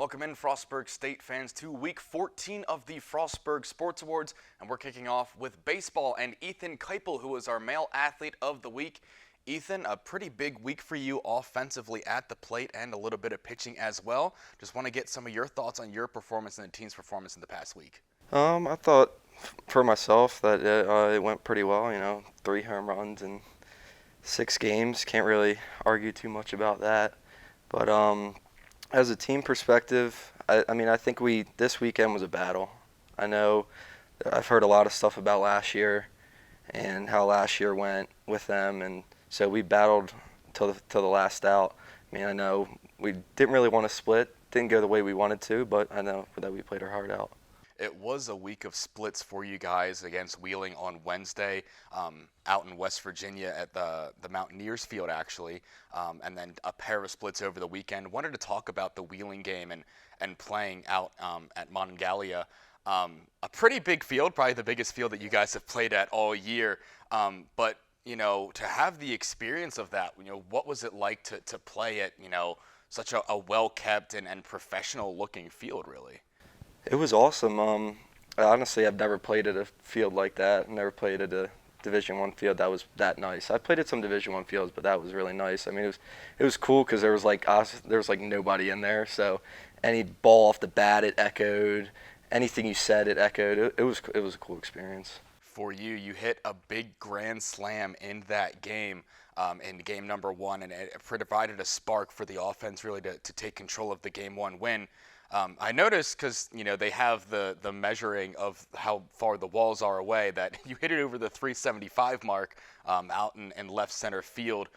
Welcome in, Frostburg State fans, to Week 14 of the Frostburg Sports Awards, and we're kicking off with baseball and Ethan Kuepel, who is our male athlete of the week. Ethan, a pretty big week for you offensively at the plate and a little bit of pitching as well. Just want to get some of your thoughts on your performance and the team's performance in the past week. I thought for myself that it went pretty well. 3 home runs in 6 games. Can't really argue too much about that. But as a team perspective, I think this weekend was a battle. I know I've heard a lot of stuff about last year and how last year went with them, and so we battled till the last out. I know we didn't really want to split, didn't go the way we wanted to, but I know that we played our heart out. It was a week of splits for you guys against Wheeling on Wednesday, out in West Virginia at the Mountaineers field, actually, and then a pair of splits over the weekend. Wanted to talk about the Wheeling game and playing out at Monongalia. A pretty big field, probably the biggest field that you guys have played at all year. But to have the experience of that, what was it like to play at such a well-kept and professional-looking field, really? It was awesome. Honestly, I've never played at a field like that. Never played at a Division I field that was that nice. I played at some Division I fields, but that was really nice. It was cool because there was nobody in there. So any ball off the bat, it echoed. Anything you said, it echoed. It was a cool experience. For you, you hit a big grand slam in that game, in game number 1, and it provided a spark for the offense really to take control of the game 1 win. I noticed because they have the measuring of how far the walls are away that you hit it over the 375 mark out in left center field.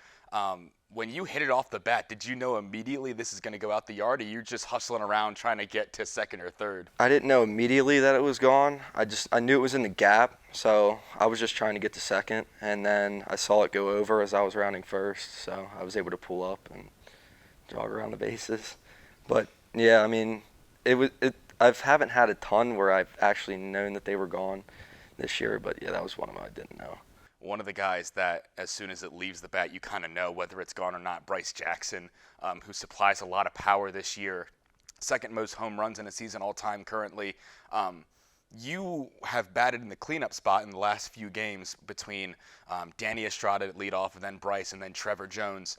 When you hit it off the bat, did you know immediately this is going to go out the yard, or you're just hustling around trying to get to second or third? I didn't know immediately that it was gone. I knew it was in the gap, so I was just trying to get to second, and then I saw it go over as I was rounding first, so I was able to pull up and jog around the bases. But yeah, I haven't had a ton where I've actually known that they were gone this year, but yeah, that was one of them I didn't know. One of the guys that as soon as it leaves the bat, you kind of know whether it's gone or not, Bryce Jackson, who supplies a lot of power this year. Second most home runs in a season all time currently. You have batted in the cleanup spot in the last few games between Danny Estrada at leadoff and then Bryce and then Trevor Jones.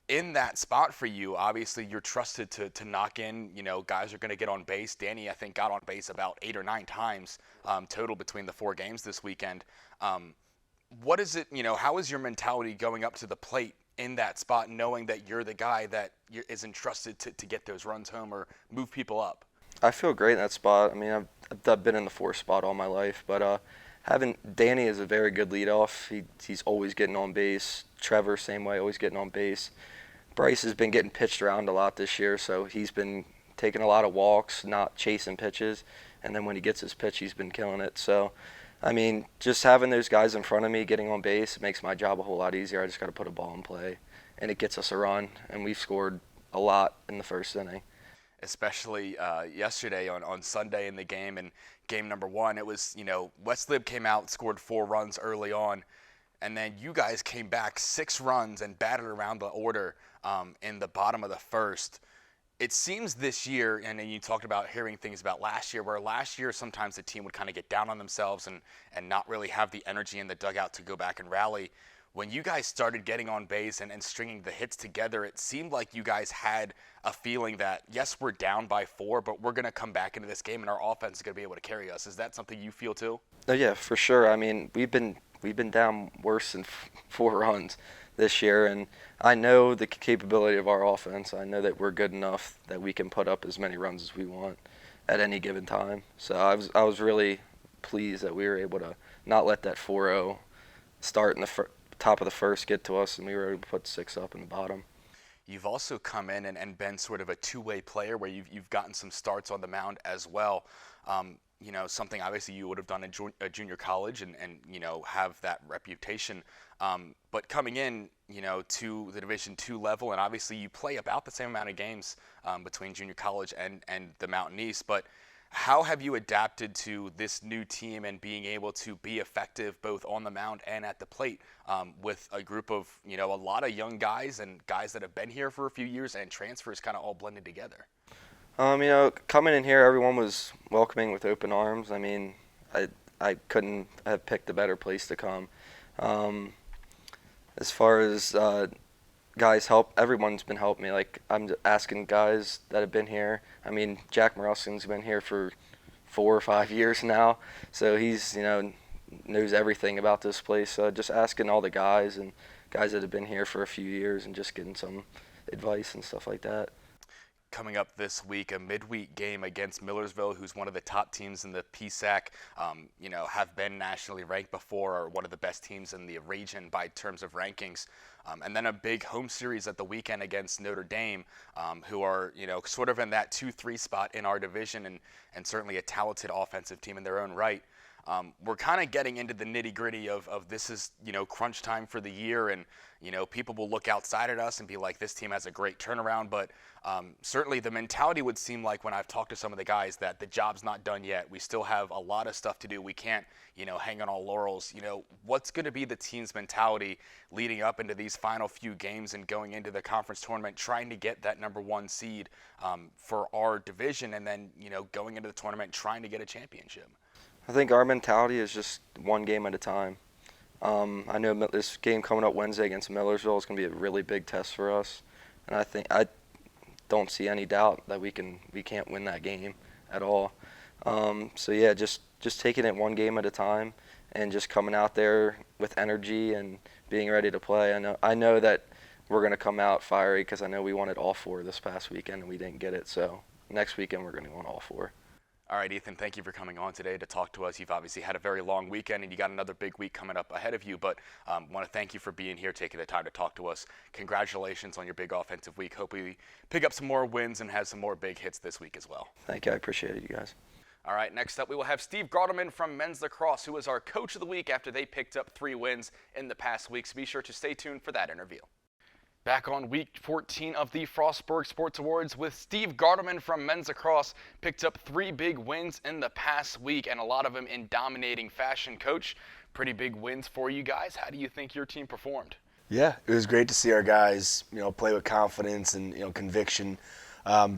In that spot for you, obviously you're trusted to knock in, guys are going to get on base. Danny, I think, got on base about 8 or 9 times total between the 4 games this weekend. What is it, how is your mentality going up to the plate in that spot, knowing that you're the guy that is entrusted to get those runs home or move people up? I feel great in that spot. I've been in the 4 spot all my life, but having Danny is a very good leadoff. He's always getting on base. Trevor, same way, always getting on base. Bryce has been getting pitched around a lot this year, so he's been taking a lot of walks, not chasing pitches, and then when he gets his pitch, he's been killing it. So, just having those guys in front of me getting on base, it makes my job a whole lot easier. I just got to put a ball in play, and it gets us a run, and we've scored a lot in the first inning. Especially yesterday on Sunday in the game, and game number 1, it was, West Lib came out, scored 4 runs early on, and then you guys came back 6 runs and batted around the order in the bottom of the first. It seems this year, and then you talked about hearing things about last year, where last year sometimes the team would kind of get down on themselves and not really have the energy in the dugout to go back and rally. When you guys started getting on base and stringing the hits together, it seemed like you guys had a feeling that, yes, we're down by 4, but we're going to come back into this game and our offense is going to be able to carry us. Is that something you feel too? Oh, yeah, for sure. We've been down worse than 4 runs this year, and I know the capability of our offense. I know that we're good enough that we can put up as many runs as we want at any given time. So I was really pleased that we were able to not let that 4-0 start in the top of the first get to us, and we were able to put 6 up in the bottom. You've also come in and been sort of a two-way player where you've gotten some starts on the mound as well. Something obviously you would have done at junior college and have that reputation. But coming in, to the Division II level, and obviously you play about the same amount of games between junior college and the Mountain East. But How have you adapted to this new team and being able to be effective both on the mound and at the plate with a group of, a lot of young guys and guys that have been here for a few years and transfers kind of all blended together? Coming in here, everyone was welcoming with open arms. I mean, I couldn't have picked a better place to come. As far as guys help, everyone's been helping me. Like, I'm asking guys that have been here. I mean, Jack Morelson's been here for 4 or 5 years now, so he's, knows everything about this place. So just asking all the guys and guys that have been here for a few years and just getting some advice and stuff like that. Coming up this week, a midweek game against Millersville, who's one of the top teams in the PSAC, have been nationally ranked before, or one of the best teams in the region by terms of rankings. And then a big home series at the weekend against Notre Dame, who are, sort of in that 2-3 spot in our division, and certainly a talented offensive team in their own right. We're kind of getting into the nitty-gritty of this is, crunch time for the year, and, people will look outside at us and be like, this team has a great turnaround, but certainly the mentality would seem like, when I've talked to some of the guys, that the job's not done yet. We still have a lot of stuff to do. We can't, hang on all laurels. What's going to be the team's mentality leading up into these final few games and going into the conference tournament, trying to get that number 1 seed for our division, and then, going into the tournament, trying to get a championship? I think our mentality is just one game at a time. I know this game coming up Wednesday against Millersville is going to be a really big test for us, and I don't see any doubt that we can't win that game at all. So yeah, just taking it one game at a time and just coming out there with energy and being ready to play. I know that we're going to come out fiery because I know we wanted all 4 this past weekend and we didn't get it. So next weekend we're going to want all 4. All right, Ethan, thank you for coming on today to talk to us. You've obviously had a very long weekend, and you got another big week coming up ahead of you, but want to thank you for being here, taking the time to talk to us. Congratulations on your big offensive week. Hope we pick up some more wins and have some more big hits this week as well. Thank you. I appreciate it, you guys. All right, next up we will have Steve Gardelman from Men's Lacrosse, who is our Coach of the Week after they picked up 3 wins in the past week, so be sure to stay tuned for that interview. Back on week 14 of the Frostburg Sports Awards with Steve Gardelman from Men's Lacrosse. Picked up 3 big wins in the past week, and a lot of them in dominating fashion. Coach, pretty big wins for you guys. How do you think your team performed? Yeah, it was great to see our guys, play with confidence and, conviction,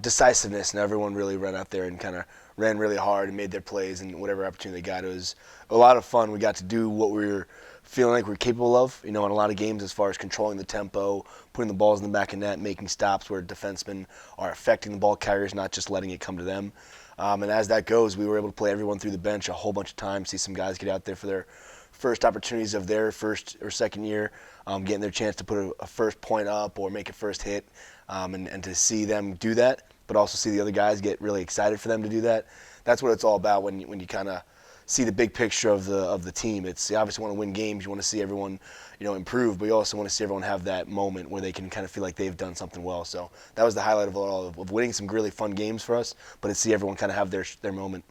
decisiveness, and everyone really ran out there and kind of ran really hard and made their plays, and whatever opportunity they got. It was a lot of fun. We got to do what we were feeling like we're capable of, in a lot of games, as far as controlling the tempo, putting the balls in the back of net, making stops where defensemen are affecting the ball carriers, not just letting it come to them. And as that goes, we were able to play everyone through the bench a whole bunch of times, see some guys get out there for their first opportunities of their first or second year, getting their chance to put a first point up or make a first hit, and to see them do that, but also see the other guys get really excited for them to do that. That's what it's all about when you kind of see the big picture of the team. It's, you obviously want to win games. You want to see everyone, improve, but you also want to see everyone have that moment where they can kind of feel like they've done something well. So that was the highlight of all of winning some really fun games for us, but to see everyone kind of have their moment.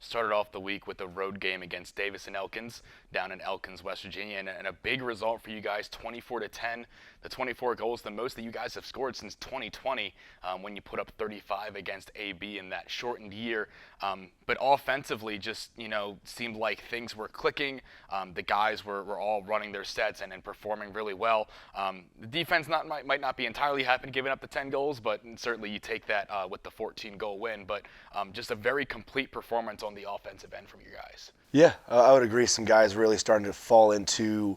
Started off the week with a road game against Davis and Elkins down in Elkins, West Virginia, and a big result for you guys, 24-10. The 24 goals, the most that you guys have scored since 2020, when you put up 35 against AB in that shortened year. But offensively, just seemed like things were clicking. The guys were all running their sets and performing really well. The defense might not be entirely happy giving up the 10 goals, but certainly you take that with the 14-goal win. But just a very complete performance on the offensive end from you guys. Yeah, I would agree. Some guys really starting to fall into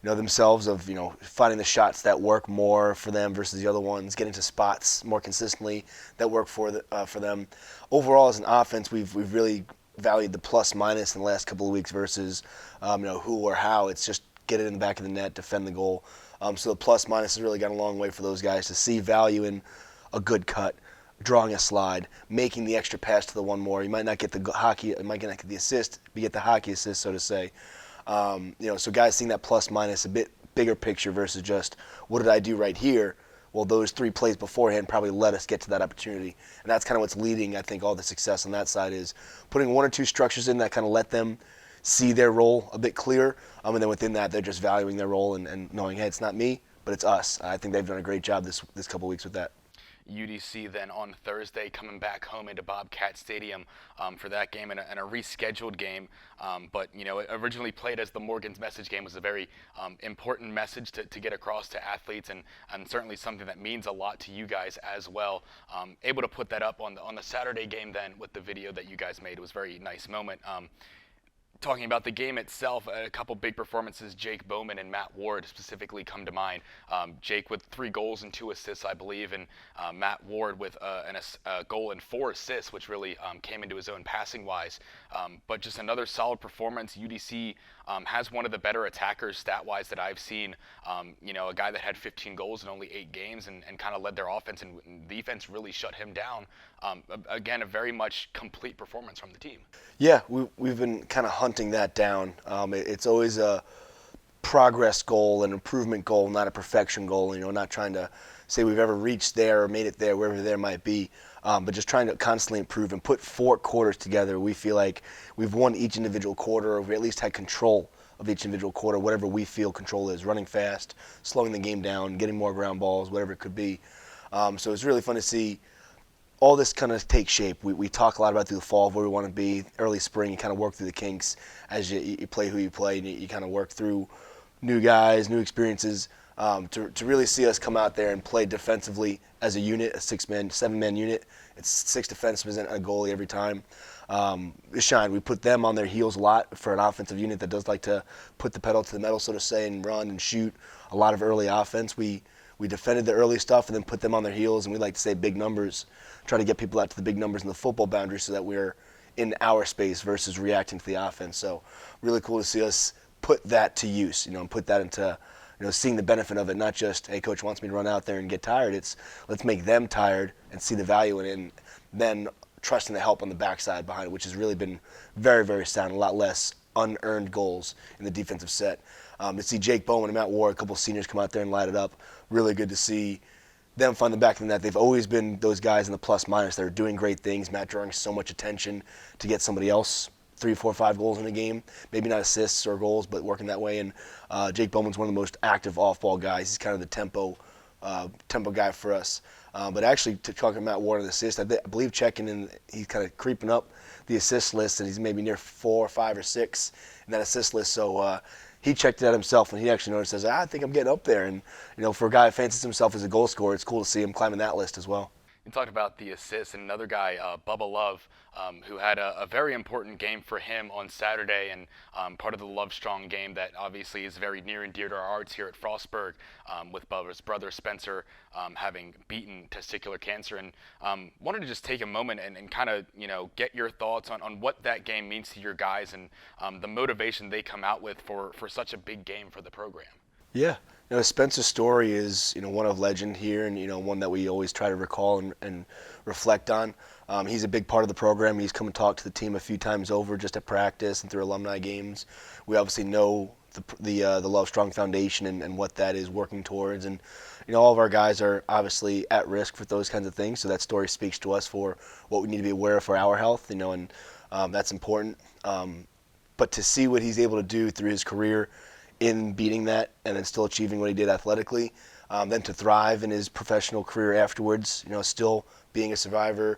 themselves of finding the shots that work more for them versus the other ones, getting to spots more consistently that work for them. Overall, as an offense, we've really valued the plus minus in the last couple of weeks versus who or how. It's just get it in the back of the net, defend the goal. So the plus minus has really gone a long way for those guys to see value in a good cut, drawing a slide, making the extra pass to the one more. You might not get the hockey, you might not get the assist, but you get the hockey assist, so to say. So guys seeing that plus minus, a bit bigger picture versus just what did I do right here? Well, those 3 plays beforehand probably let us get to that opportunity, and that's kind of what's leading, I think, all the success on that side is putting 1 or 2 structures in that kind of let them see their role a bit clearer, and then within that they're just valuing their role and knowing, hey, it's not me, but it's us. I think they've done a great job this couple weeks with that. UDC then on Thursday coming back home into Bobcat Stadium for that game and a rescheduled game. But, it originally played as the Morgan's Message game. Was a very important message to get across to athletes and certainly something that means a lot to you guys as well. Able to put that up on the Saturday game then with the video that you guys made. It was a very nice moment. Talking about the game itself, a couple big performances. Jake Bowman and Matt Ward specifically come to mind. Jake with 3 goals and 2 assists, I believe, and Matt Ward with a goal and 4 assists, which really came into his own passing-wise. But just another solid performance. UDC has one of the better attackers stat-wise that I've seen. A guy that had 15 goals in only 8 games and kind of led their offense, and defense really shut him down. Again, a very much complete performance from the team. Yeah, we've been kind of hunting that down. It's always a progress goal, an improvement goal, not a perfection goal. Not trying to say we've ever reached there or made it there, wherever there might be, but just trying to constantly improve and put 4 quarters together. We feel like we've won each individual quarter, or we at least had control of each individual quarter, whatever we feel control is, running fast, slowing the game down, getting more ground balls, whatever it could be. So it's really fun to see all this kind of take shape. We talk a lot about through the fall of where we want to be. Early spring, you kind of work through the kinks as you play who you play, and you kind of work through new guys, new experiences. To really see us come out there and play defensively as a unit, a 7-man unit. It's 6 defensemen and a goalie every time. Shine. We put them on their heels a lot for an offensive unit that does like to put the pedal to the metal, so to say, and run and shoot a lot of early offense. We defended the early stuff and then put them on their heels, and we like to say big numbers, try to get people out to the big numbers in the football boundary so that we're in our space versus reacting to the offense. So really cool to see us put that to use, and put that into seeing the benefit of it, not just, hey, coach wants me to run out there and get tired. It's let's make them tired and see the value in it, and then trusting the help on the backside behind it, which has really been very, very sound, a lot less unearned goals in the defensive set. To see Jake Bowman and Matt Ward, a couple seniors come out there and light it up, really good to see them find the back of the net. They've always been those guys in the plus-minus that are doing great things. Matt drawing so much attention to get somebody else 3, 4, 5 goals in a game. Maybe not assists or goals, but working that way. And Jake Bowman's one of the most active off-ball guys. He's kind of the tempo guy for us. But actually, to talk about Matt Ward and assist, I believe checking in, he's kind of creeping up the assist list, and he's maybe near 4, 5, or 6 in that assist list. So he checked it out himself, and he actually noticed, says, I think I'm getting up there. And for a guy who fancies himself as a goal scorer, it's cool to see him climbing that list as well. You talked about the assists, and another guy, Bubba Love, who had a very important game for him on Saturday, and part of the Love Strong game that obviously is very near and dear to our hearts here at Frostburg, with Bubba's brother Spencer having beaten testicular cancer. And wanted to just take a moment and kind of get your thoughts on what that game means to your guys and the motivation they come out with for such a big game for the program. Yeah. Spencer's story is, one of legend here, and, one that we always try to recall and reflect on. He's a big part of the program. He's come and talked to the team a few times over just at practice and through alumni games. We obviously know the Love Strong Foundation and what that is working towards. And, all of our guys are obviously at risk for those kinds of things. So that story speaks to us for what we need to be aware of for our health, and that's important. But to see what he's able to do through his career in beating that and then still achieving what he did athletically, then to thrive in his professional career afterwards, still being a survivor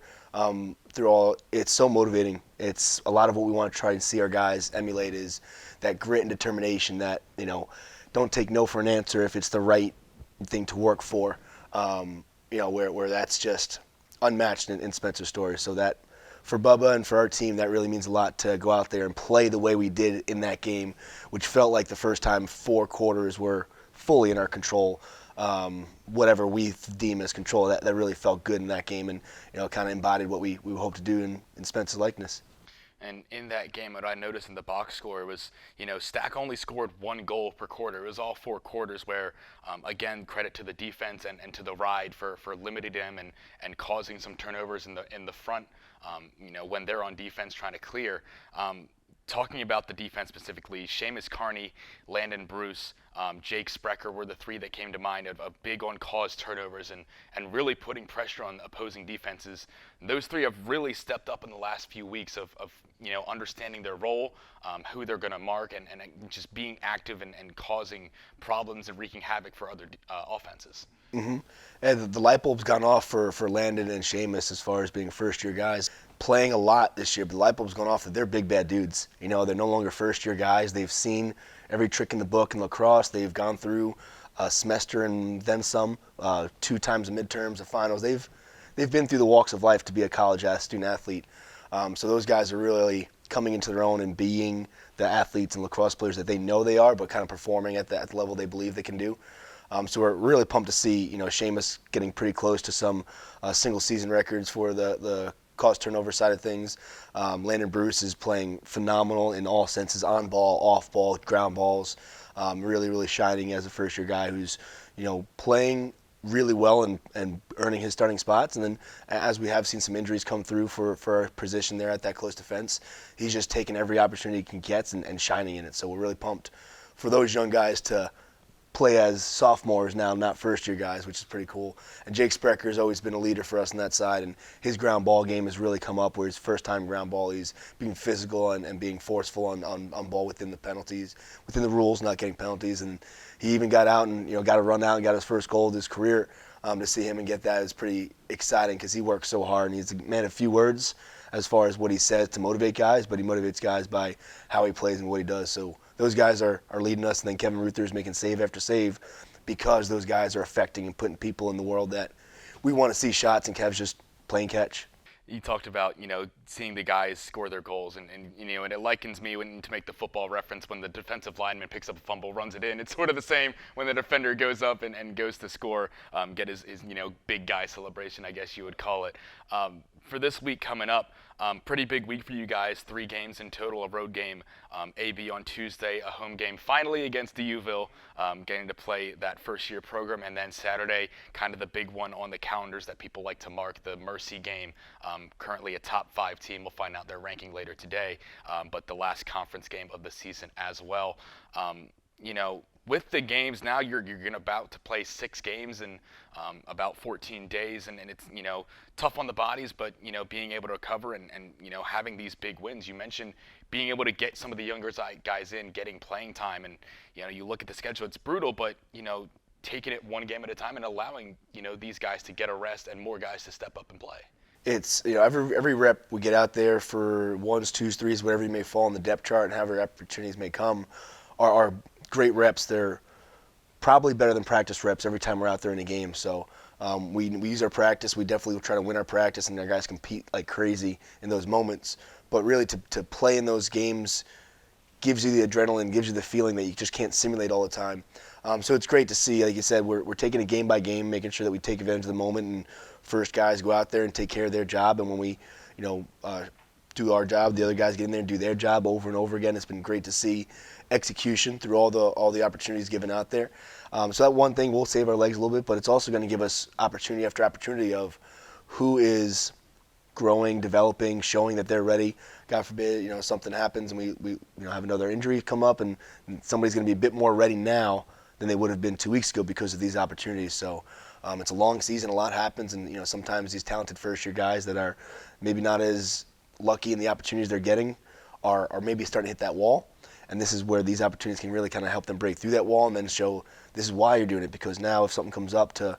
through all, it's so motivating. It's a lot of what we want to try and see our guys emulate is that grit and determination that, don't take no for an answer if it's the right thing to work for, where that's just unmatched in Spencer's story. So that, for Bubba and for our team, that really means a lot to go out there and play the way we did in that game, which felt like the first time 4 quarters were fully in our control. Whatever we deem as control, that really felt good in that game, and kind of embodied what we hope to do in Spencer's likeness. And in that game, what I noticed in the box score was, Stack only scored 1 goal per quarter. It was all 4 quarters where, again, credit to the defense and to the ride for limiting them and causing some turnovers in the front, when they're on defense trying to clear. talking about the defense specifically, Seamus Carney, Landon Bruce, Jake Sprecher were the three that came to mind of big on-cause turnovers and really putting pressure on opposing defenses. And those three have really stepped up in the last few weeks of understanding their role, who they're going to mark, and just being active and causing problems and wreaking havoc for other offenses. Mm-hmm. And the light bulb's gone off for Landon and Seamus as far as being first-year guys. Playing a lot this year, but the light bulb's gone off that they're big bad dudes. They're no longer first-year guys. They've seen every trick in the book in lacrosse. They've gone through a semester and then some, 2 times the midterms, the finals. They've been through the walks of life to be a college student athlete. So those guys are really coming into their own and being the athletes and lacrosse players that they know they are, but kind of performing at the level they believe they can do. So we're really pumped to see, Seamus getting pretty close to some single-season records for the cause turnover side of things. Landon Bruce is playing phenomenal in all senses, on ball, off ball, ground balls. Really, really shining as a first-year guy who's, playing really well and earning his starting spots. And then as we have seen some injuries come through for our position there at that close defense, he's just taking every opportunity he can get and shining in it. So we're really pumped for those young guys to play as sophomores now, not first-year guys, which is pretty cool. And Jake Sprecher has always been a leader for us on that side, and his ground ball game has really come up where his first-time ground ball, he's being physical and being forceful on ball within the penalties, within the rules, not getting penalties. And he even got out and got a run out and got his first goal of his career. To see him and get that is pretty exciting because he works so hard, and he's a man of few words as far as what he says to motivate guys, but he motivates guys by how he plays and what he does. So those guys are leading us, and then Kevin Ruther is making save after save because those guys are affecting and putting people in the world that we want to see shots, and Kev's just playing catch. You talked about, seeing the guys score their goals, and it likens me to make the football reference when the defensive lineman picks up a fumble, runs it in. It's sort of the same when the defender goes up and goes to score, get his big guy celebration, I guess you would call it. For this week coming up, pretty big week for you guys. 3 games in total, a road game, AB on Tuesday, a home game finally against DUville, getting to play that first-year program, and then Saturday, kind of the big one on the calendars that people like to mark, the Mercy game, currently a top 5 team. We'll find out their ranking later today, but the last conference game of the season as well. With the games now, you're about to play 6 games in about 14 days, and it's tough on the bodies, but being able to recover and having these big wins. You mentioned being able to get some of the younger guys in, getting playing time, and you look at the schedule, it's brutal, but taking it one game at a time and allowing these guys to get a rest and more guys to step up and play. It's every rep we get out there for 1s, 2s, 3s, whatever you may fall on the depth chart, and however opportunities may come, are great reps. They're probably better than practice reps every time we're out there in a game. So we use our practice. We definitely will try to win our practice, and our guys compete like crazy in those moments. But really to play in those games gives you the adrenaline, gives you the feeling that you just can't simulate all the time. So it's great to see, like you said, we're taking it game by game, making sure that we take advantage of the moment, and first guys go out there and take care of their job. And when we, do our job, the other guys get in there and do their job over and over again. It's been great to see execution through all the opportunities given out there. So that one thing will save our legs a little bit, but it's also going to give us opportunity after opportunity of who is growing, developing, showing that they're ready. God forbid, something happens and we have another injury come up, and somebody's going to be a bit more ready now than they would have been 2 weeks ago because of these opportunities. So it's a long season, a lot happens, and sometimes these talented first-year guys that are maybe not as lucky in the opportunities they're getting are maybe starting to hit that wall. And this is where these opportunities can really kind of help them break through that wall and then show this is why you're doing it. Because now if something comes up to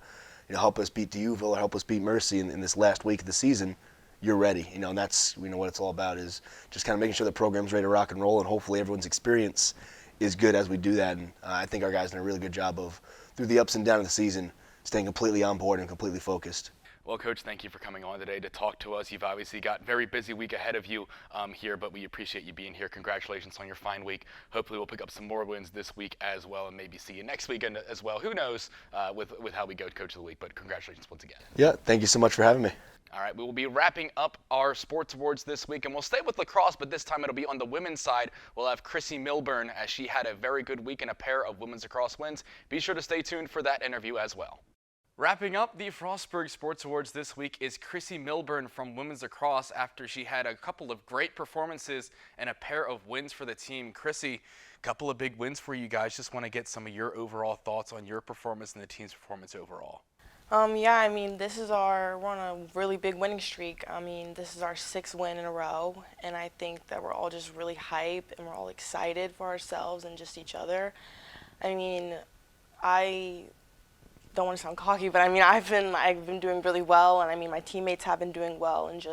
help us beat DUville or help us beat Mercy in this last week of the season, you're ready. And that's what it's all about, is just kind of making sure the program's ready to rock and roll, and hopefully everyone's experience is good as we do that. And I think our guys did a really good job of, through the ups and downs of the season, staying completely on board and completely focused. Well, Coach, thank you for coming on today to talk to us. You've obviously got a very busy week ahead of you here, but we appreciate you being here. Congratulations on your fine week. Hopefully we'll pick up some more wins this week as well, and maybe see you next weekend as well. Who knows with how we go to Coach of the Week, but congratulations once again. Yeah, thank you so much for having me. All right, we will be wrapping up our sports awards this week, and we'll stay with lacrosse, but this time it'll be on the women's side. We'll have Chrissy Milburn, as she had a very good week and a pair of women's lacrosse wins. Be sure to stay tuned for that interview as well. Wrapping up the Frostburg Sports Awards this week is Chrissy Milburn from women's lacrosse after she had a couple of great performances and a pair of wins for the team. Chrissy, a couple of big wins for you guys. Just want to get some of your overall thoughts on your performance and the team's performance overall. We're on a really big winning streak. This is our 6th win in a row, and I think that we're all just really hype and we're all excited for ourselves and just each other. I don't want to sound cocky, but I've been doing really well, and my teammates have been doing well, and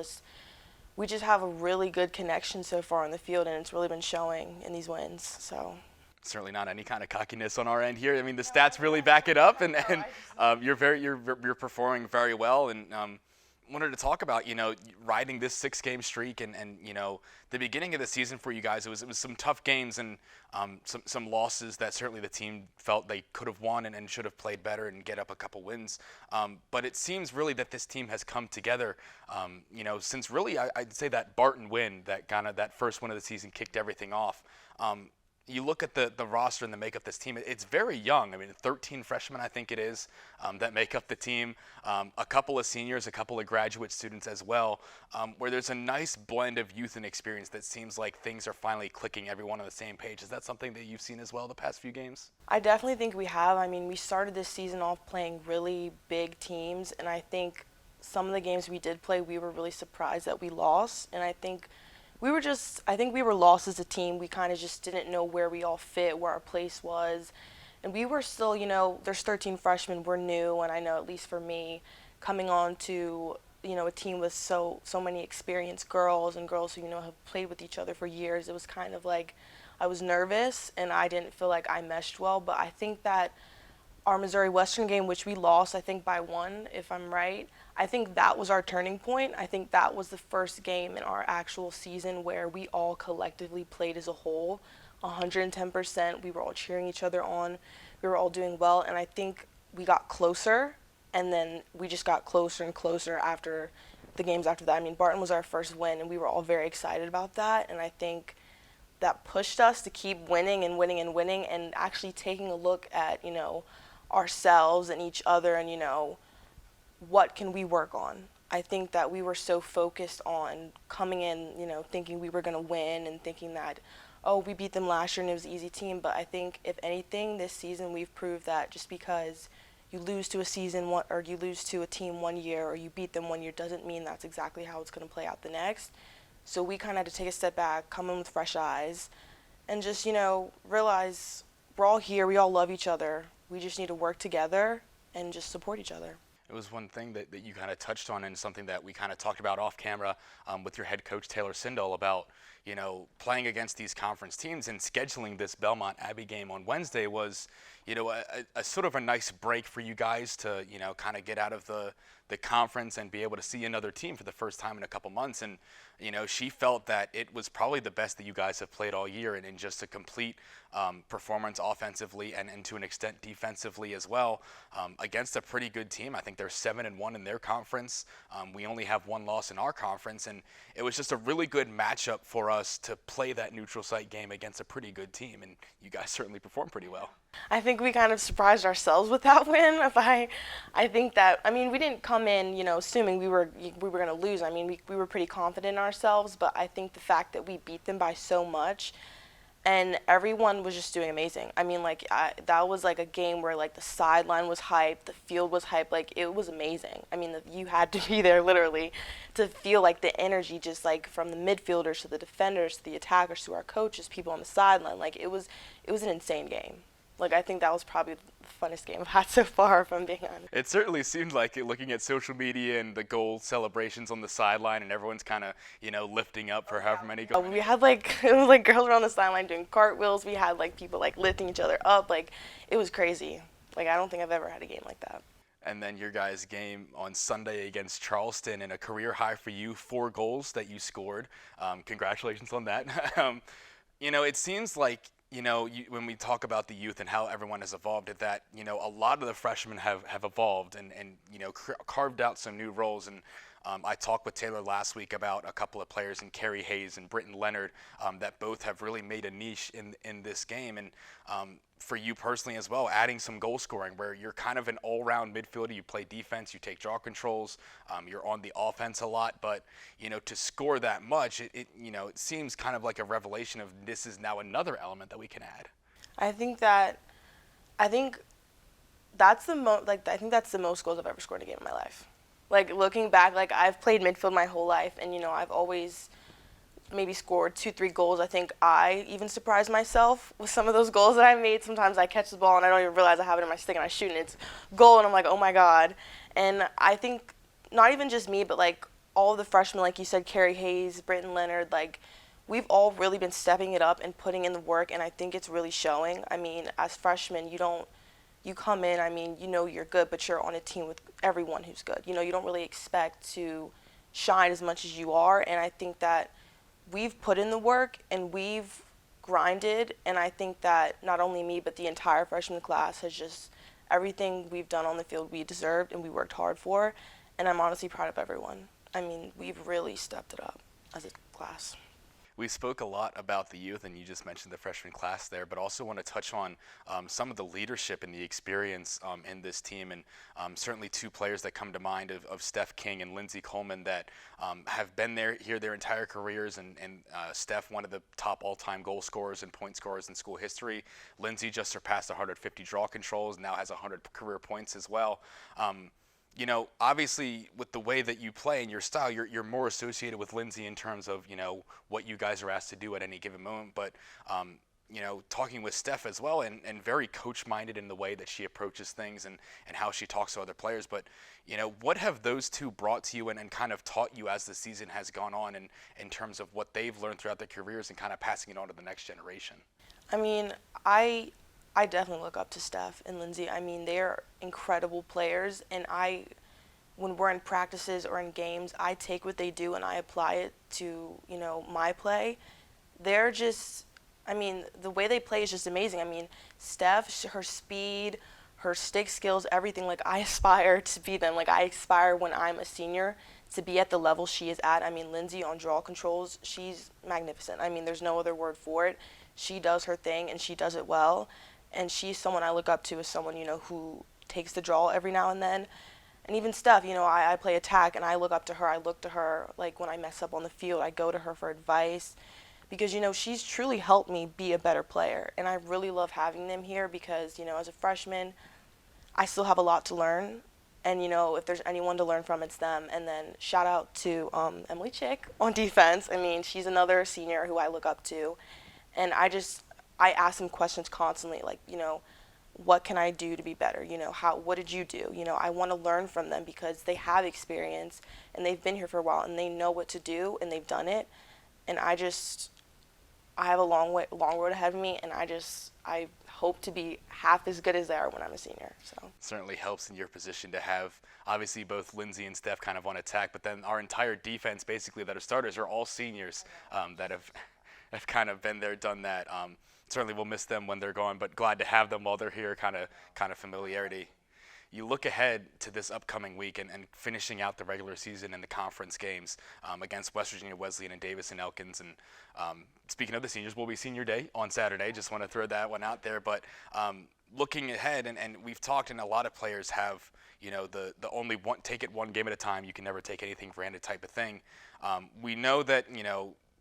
we just have a really good connection so far on the field, and it's really been showing in these wins. So. Certainly not any kind of cockiness on our end here. The stats really back it up, and you're performing very well. And wanted to talk about riding this 6-game streak, and the beginning of the season for you guys. It was some tough games and some losses that certainly the team felt they could have won and should have played better and get up a couple wins. But it seems really that this team has come together. Since really I'd say that Barton win, that first win of the season kicked everything off. You look at the roster and the makeup of this team, it's very young. 13 freshmen, I think it is, that make up the team. A couple of seniors, a couple of graduate students as well, where there's a nice blend of youth and experience that seems like things are finally clicking everyone on the same page. Is that something that you've seen as well the past few games? I definitely think we have. We started this season off playing really big teams, and I think some of the games we did play, we were really surprised that we lost, and I think we were lost as a team. We kind of just didn't know where we all fit, where our place was. And we were still, there's 13 freshmen, we're new, and I know at least for me, coming on to, a team with so many experienced girls and girls who, have played with each other for years, it was kind of like I was nervous and I didn't feel like I meshed well. But I think that our Missouri Western game, which we lost, I think by 1, if I'm right, I think that was our turning point. I think that was the first game in our actual season where we all collectively played as a whole, 110%. We were all cheering each other on. We were all doing well, and I think we got closer, and then we just got closer and closer after the games after that. Barton was our first win, and we were all very excited about that, and I think that pushed us to keep winning and winning and winning, and actually taking a look at, ourselves and each other, and what can we work on. I think that we were so focused on coming in, thinking we were going to win and thinking that, we beat them last year and it was an easy team. But I think if anything this season we've proved that just because you lose to you lose to a team 1 year or you beat them 1 year doesn't mean that's exactly how it's going to play out the next. So we kind of had to take a step back, come in with fresh eyes, and just realize we're all here, we all love each other. We just need to work together and just support each other. It was one thing that you kind of touched on, and something that we kind of talked about off camera with your head coach, Taylor Sindall, about, playing against these conference teams and scheduling this Belmont Abbey game on Wednesday was, a sort of a nice break for you guys to, kind of get out of the conference and be able to see another team for the first time in a couple months. And, she felt that it was probably the best that you guys have played all year, and in just a complete performance offensively and to an extent defensively as well, against a pretty good team. I think they're 7-1 in their conference. We only have 1 loss in our conference, and it was just a really good matchup for us to play that neutral site game against a pretty good team, and you guys certainly performed pretty well. I think we kind of surprised ourselves with that win. I think that, we didn't come in, assuming we were going to lose. We were pretty confident in ourselves, but I think the fact that we beat them by so much, and everyone was just doing amazing. That was like a game where the sideline was hyped, the field was hyped, it was amazing. You had to be there literally to feel the energy, just from the midfielders to the defenders to the attackers to our coaches, people on the sideline. It was an insane game. I think that was probably the funnest game I've had so far, if I'm being honest. It certainly seemed like it, looking at social media and the goal celebrations on the sideline, and everyone's kind of, lifting up for however many goals. We had it was girls were on the sideline doing cartwheels. We had people lifting each other up. It was crazy. I don't think I've ever had a game like that. And then your guys' game on Sunday against Charleston, and a career high for you, 4 goals that you scored. Congratulations on that. It seems like, when we talk about the youth and how everyone has evolved, that, a lot of the freshmen have evolved and carved out some new roles. And I talked with Taylor last week about a couple of players in Kerry Hayes and Britton Leonard that both have really made a niche in this game. And for you personally as well, adding some goal scoring where you're kind of an all-round midfielder. You play defense, you take draw controls, you're on the offense a lot. But, to score that much, it seems kind of like a revelation of this is now another element that we can add. I think that's the most goals I've ever scored in a game in my life. Like, looking back, like, I've played midfield my whole life, and, I've always maybe scored 2-3 goals. I think I even surprised myself with some of those goals that I made. Sometimes I catch the ball, and I don't even realize I have it in my stick, and I shoot, and it's goal, and I'm like, oh, my God. And I think not even just me, but, like, all of the freshmen, like you said, Kerry Hayes, Britton Leonard, like, we've all really been stepping it up and putting in the work, and I think it's really showing. I mean, as freshmen, you come in, I mean, you're good, but you're on a team with everyone who's good. You don't really expect to shine as much as you are, and I think that we've put in the work and we've grinded, and I think that not only me, but the entire freshman class has just, everything we've done on the field we deserved and we worked hard for, and I'm honestly proud of everyone. I mean, we've really stepped it up as a class. We spoke a lot about the youth, and you just mentioned the freshman class there, but also want to touch on some of the leadership and the experience in this team, and certainly two players that come to mind of Steph King and Lindsey Coleman that have been here their entire careers, and Steph, one of the top all-time goal scorers and point scorers in school history. Lindsey just surpassed 150 draw controls, now has 100 career points as well. Obviously with the way that you play and your style, you're more associated with Lindsey in terms of, what you guys are asked to do at any given moment. But, talking with Steph as well and very coach-minded in the way that she approaches things and how she talks to other players. But, what have those two brought to you and kind of taught you as the season has gone on in terms of what they've learned throughout their careers and kind of passing it on to the next generation? I mean, I definitely look up to Steph and Lindsey. I mean, they're incredible players, and when we're in practices or in games, I take what they do and I apply it to, my play. They're just, I mean, the way they play is just amazing. I mean, Steph, her speed, her stick skills, everything, like, I aspire to be them. Like, I aspire when I'm a senior to be at the level she is at. I mean, Lindsey on draw controls, she's magnificent. I mean, there's no other word for it. She does her thing, and she does it well. And she's someone I look up to as someone, who takes the draw every now and then. And even Steph, I play attack, and I look up to her. I look to her, like, when I mess up on the field, I go to her for advice. Because, she's truly helped me be a better player. And I really love having them here because, as a freshman, I still have a lot to learn. And, if there's anyone to learn from, it's them. And then shout out to Emily Chick on defense. I mean, she's another senior who I look up to. And I ask them questions constantly, like, what can I do to be better? What did you do? I want to learn from them because they have experience and they've been here for a while and they know what to do and they've done it. And I have a long road ahead of me, and I hope to be half as good as they are when I'm a senior. So certainly helps in your position to have obviously both Lindsey and Steph kind of on attack, but then our entire defense basically that are starters are all seniors that have kind of been there, done that. Certainly we'll miss them when they're gone, but glad to have them while they're here, kind of familiarity. You look ahead to this upcoming week and finishing out the regular season and the conference games against West Virginia Wesleyan and Davis and Elkins. And speaking of the seniors, will be senior day on Saturday. Just want to throw that one out there. But looking ahead, and we've talked, and a lot of players have, the only one, take it one game at a time. You can never take anything for granted type of thing. We know that,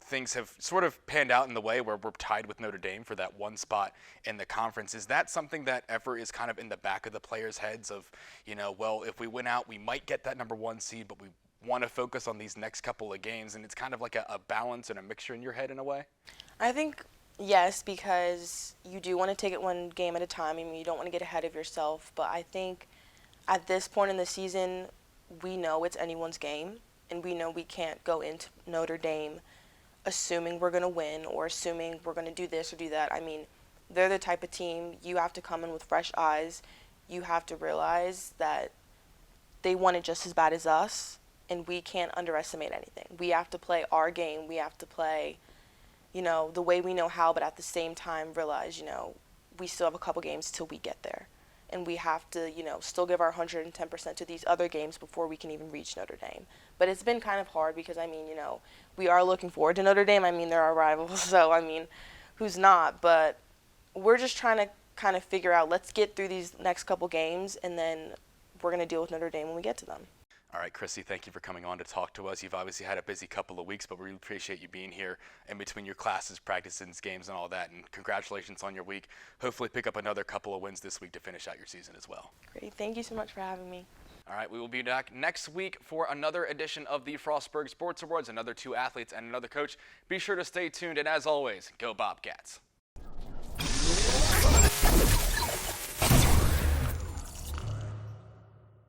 things have sort of panned out in the way where we're tied with Notre Dame for that one spot in the conference. Is that something that ever is kind of in the back of the players' heads of, well, if we win out, we might get that number one seed, but we want to focus on these next couple of games, and it's kind of like a balance and a mixture in your head in a way? I think yes, because you do want to take it one game at a time. I mean, you don't want to get ahead of yourself, but I think at this point in the season, we know it's anyone's game, and we know we can't go into Notre Dame assuming we're going to win or assuming we're going to do this or do that. I mean, they're the type of team you have to come in with fresh eyes. You have to realize that they want it just as bad as us, and we can't underestimate anything. We have to play our game. We have to play, the way we know how, but at the same time realize, we still have a couple games till we get there. and we have to, still give our 110% to these other games before we can even reach Notre Dame. But it's been kind of hard because, we are looking forward to Notre Dame. They're our rivals, so, who's not? But we're just trying to kind of figure out, let's get through these next couple games, and then we're going to deal with Notre Dame when we get to them. All right, Chrissy, thank you for coming on to talk to us. You've obviously had a busy couple of weeks, but we really appreciate you being here in between your classes, practices, games, and all that. And congratulations on your week. Hopefully pick up another couple of wins this week to finish out your season as well. Great. Thank you so much for having me. All right, we will be back next week for another edition of the Frostburg Sports Awards, another 2 athletes and another coach. Be sure to stay tuned, and as always, go Bobcats.